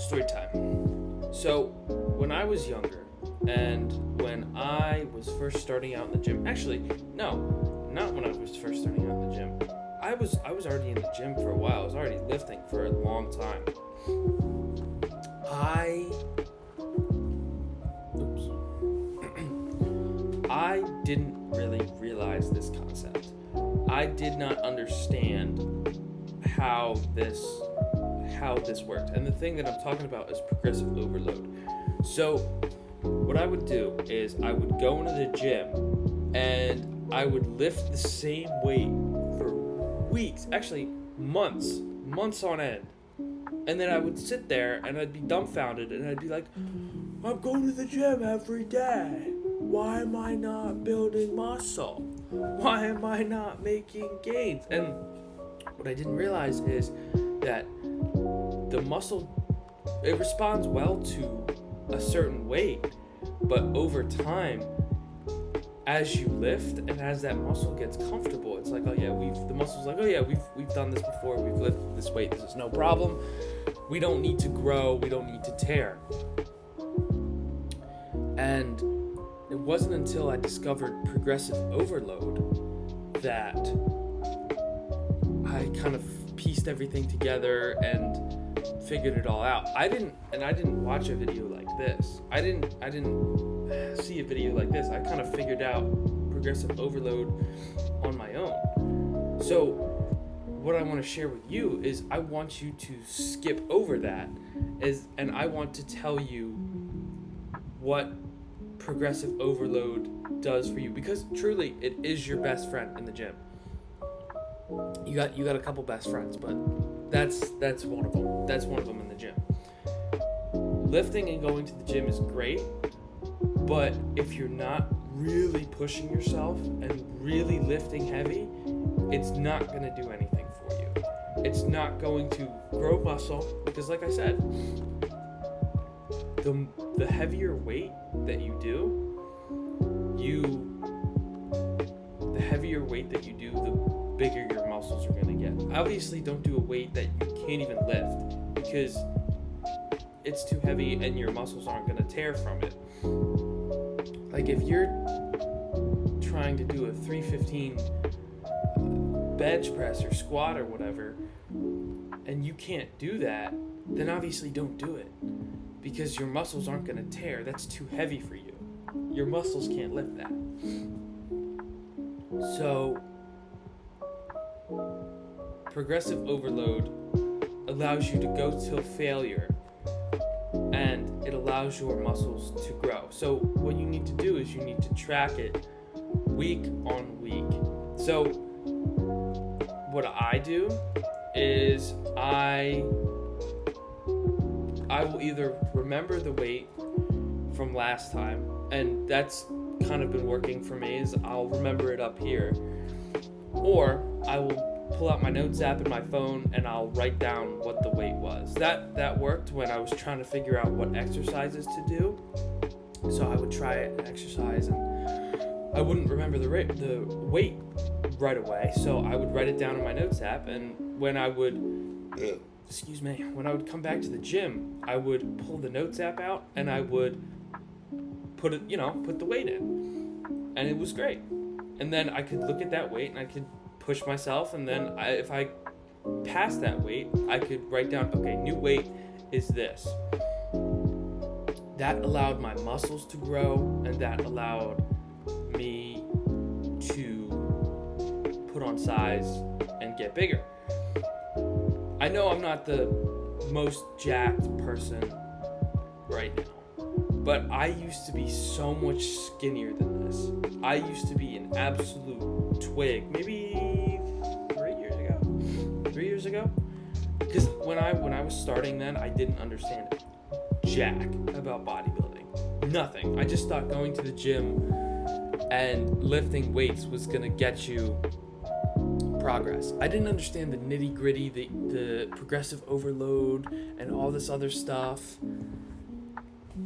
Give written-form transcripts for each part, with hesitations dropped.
story time. So, when I was younger, and when I was first starting out in the gym, actually, no, not when I was first starting out in the gym. I was already in the gym for a while. I was already lifting for a long time. I didn't really realize this concept. I did not understand how this worked. And the thing that I'm talking about is progressive overload. So what I would do is I would go into the gym and I would lift the same weight for weeks, actually months on end. And then I would sit there and I'd be dumbfounded and I'd be like, I'm going to the gym every day. Why am I not building muscle? Why am I not making gains? And what I didn't realize is that the muscle, it responds well to a certain weight, but over time, as you lift and as that muscle gets comfortable, it's like, oh yeah, the muscle's like, oh yeah, we've done this before, we've lifted this weight, this is no problem. We don't need to grow, we don't need to tear. And it wasn't until I discovered progressive overload that I kind of pieced everything together and figured it all out. I didn't watch a video like this. I didn't see a video like this. I kind of figured out progressive overload on my own. So what I want to share with you is I want you to skip over that and I want to tell you what progressive overload does for you, because truly it is your best friend in the gym. You got a couple best friends, but that's one of them. That's one of them in the gym. Lifting and going to the gym is great, but if you're not really pushing yourself and really lifting heavy, it's not going to do anything for you. It's not going to grow muscle, because like I said, the heavier weight that you do, the bigger your muscles are going to get. Obviously, don't do a weight that you can't even lift, because it's too heavy and your muscles aren't going to tear from it. Like if you're trying to do a 315 bench press or squat or whatever, and you can't do that, then obviously don't do it, because your muscles aren't going to tear. That's too heavy for you. Your muscles can't lift that. So progressive overload allows you to go till failure, and it allows your muscles to grow. So what you need to do is you need to track it week on week. So what I do is I will either remember the weight from last time, and that's kind of been working for me, is I'll remember it up here, or I will pull out my notes app in my phone and I'll write down what the weight was. That worked when I was trying to figure out what exercises to do. So I would try an exercise and I wouldn't remember the weight right away, so I would write it down in my notes app, and when I would come back to the gym, I would pull the notes app out and I would put the weight in, and it was great. And then I could look at that weight and I could push myself, and then if I passed that weight, I could write down, okay, new weight is this. That allowed my muscles to grow, and that allowed me to put on size and get bigger. I know I'm not the most jacked person right now, but I used to be so much skinnier than this. I used to be an absolute twig, maybe 3 years ago. Because when I was starting then, I didn't understand jack about bodybuilding. Nothing. I just thought going to the gym and lifting weights was gonna get you progress. I didn't understand the nitty gritty, the progressive overload, and all this other stuff.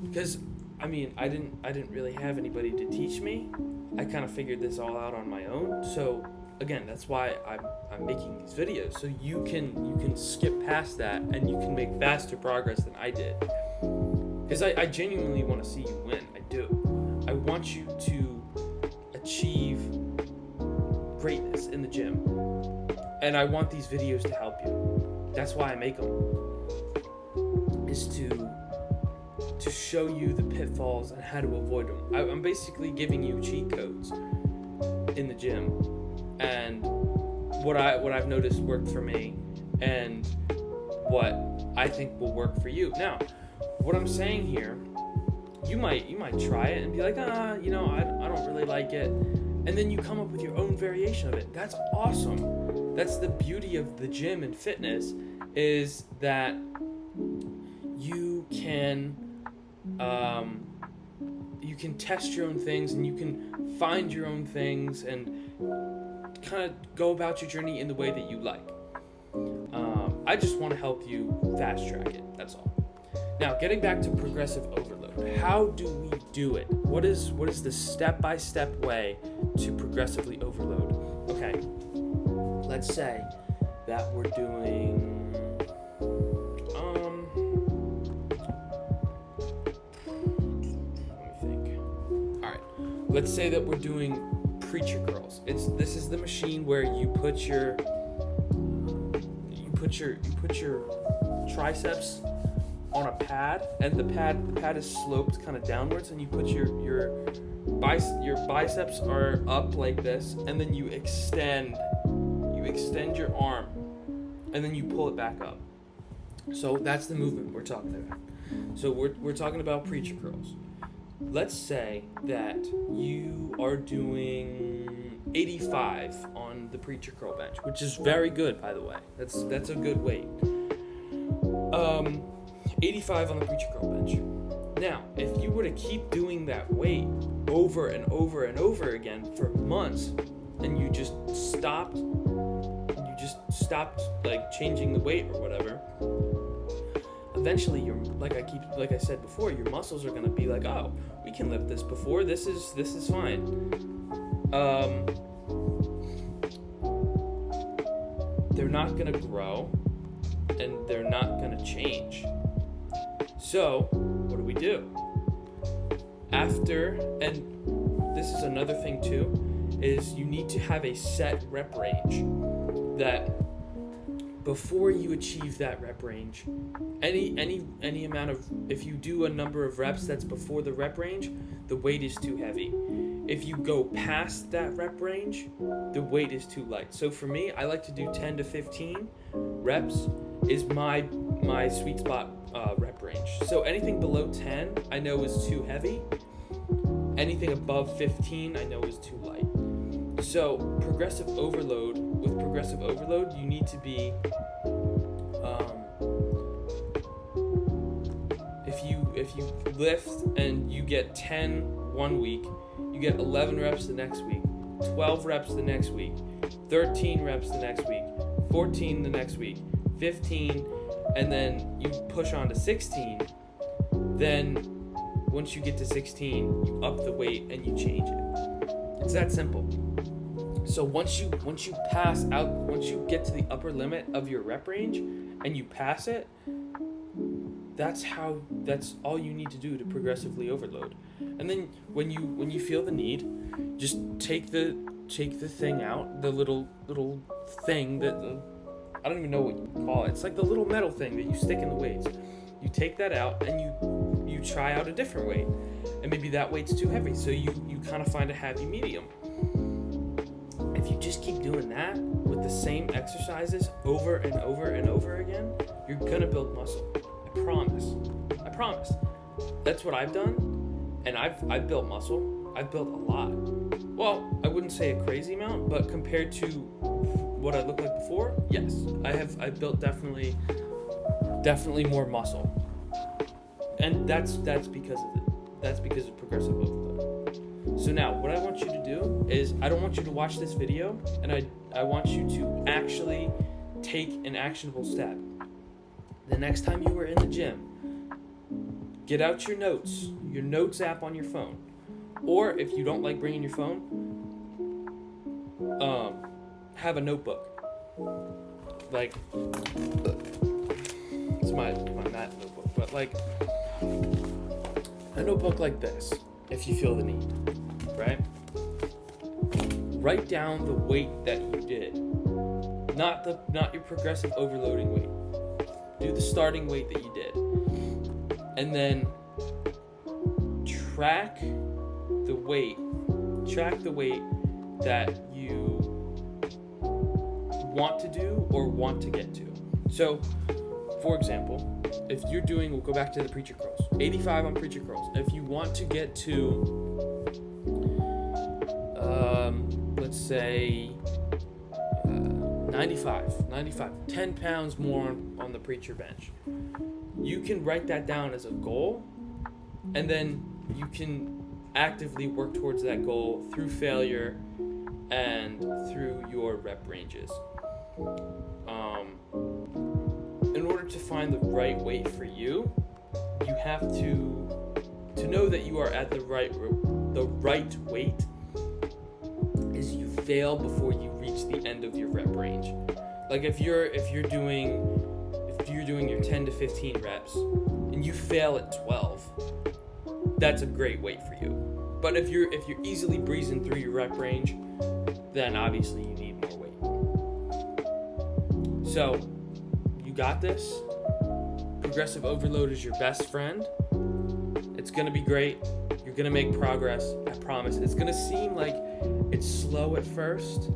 Because I didn't really have anybody to teach me. I kind of figured this all out on my own. So again, that's why I'm making these videos, so you can skip past that and you can make faster progress than I did. Because I genuinely want to see you win. I do. I want you to achieve greatness in the gym. And I want these videos to help you. That's why I make them. Is to show you the pitfalls and how to avoid them. I'm basically giving you cheat codes in the gym, and what I've noticed worked for me, and what I think will work for you. Now, what I'm saying here, you might try it and be like, I don't really like it, and then you come up with your own variation of it. That's awesome. That's the beauty of the gym and fitness, is that you can test your own things, and you can find your own things and kind of go about your journey in the way that you like. I just want to help you fast track it. That's all. Now, getting back to progressive overload, how do we do it? What is the step-by-step way to progressively overload? Okay, let's say that we're doing let's say that we're doing preacher curls. This is the machine where you put your triceps on a pad, and the pad is sloped kind of downwards, and you put your biceps are up like this, and then you extend your arm, and then you pull it back up. So that's the movement we're talking about. So we're talking about preacher curls. Let's say that you are doing 85 on the preacher curl bench, which is very good, by the way. That's a good weight. 85 on the preacher curl bench. Now, if you were to keep doing that weight over and over and over again for months, and you just stopped like changing the weight or whatever, eventually like I said before, your muscles are gonna be like, oh, we can lift this before. This is fine. They're not gonna grow, and they're not gonna change. So what do? And this is another thing too, is you need to have a set rep range. That before you achieve that rep range, any amount of, if you do a number of reps that's before the rep range, the weight is too heavy. If you go past that rep range, the weight is too light. So for me, I like to do 10 to 15 reps is my sweet spot rep range. So anything below 10 I know is too heavy. Anything above 15 I know is too light. So with progressive overload, you need to be, if you lift and you get 10 one week, you get 11 reps the next week, 12 reps the next week, 13 reps the next week, 14 the next week, 15, and then you push on to 16, then once you get to 16, you up the weight and you change it. It's that simple. So once you get to the upper limit of your rep range and you pass it, that's all you need to do to progressively overload. And then when you feel the need, just take the thing out, the little thing that I don't even know what you call it. It's like the little metal thing that you stick in the weights. You take that out and you try out a different weight, and maybe that weight's too heavy, so you kind of find a happy medium. If you just keep doing that with the same exercises over and over and over again, you're gonna build muscle. I promise. That's what I've done, and I've built muscle. I've built a lot. Well, I wouldn't say a crazy amount, but compared to what I looked like before, yes, I've built definitely more muscle. And that's because of it. That's because of progressive overload. So now, what I want you to do is, I don't want you to watch this video, and I want you to actually take an actionable step. The next time you are in the gym, get out your notes app on your phone. Or if you don't like bringing your phone, have a notebook. Like, it's my math notebook, but like a notebook like this, if you feel the need, right? Write down the weight that you did, not your progressive overloading weight. Do the starting weight that you did, and then track the weight that you want to do or want to get to. So, for example, if you're doing, we'll go back to the preacher curls, 85 on preacher curls. If you want to get to, let's say, 95, 10 pounds more on the preacher bench, you can write that down as a goal, and then you can actively work towards that goal through failure and through your rep ranges. In order to find the right weight for you, you have to know that you are at the right weight is you fail before you reach the end of your rep range. Like if you're doing your 10 to 15 reps and you fail at 12, that's a great weight for you. But if you're easily breezing through your rep range, then obviously you need more weight. So, you got this. Progressive overload is your best friend. It's going to be great. You're going to make progress. I promise. It's going to seem like it's slow at first,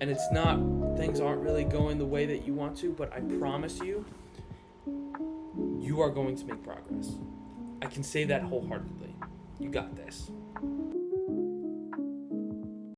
and it's not, things aren't really going the way that you want to, but I promise you, you are going to make progress. I can say that wholeheartedly. You got this.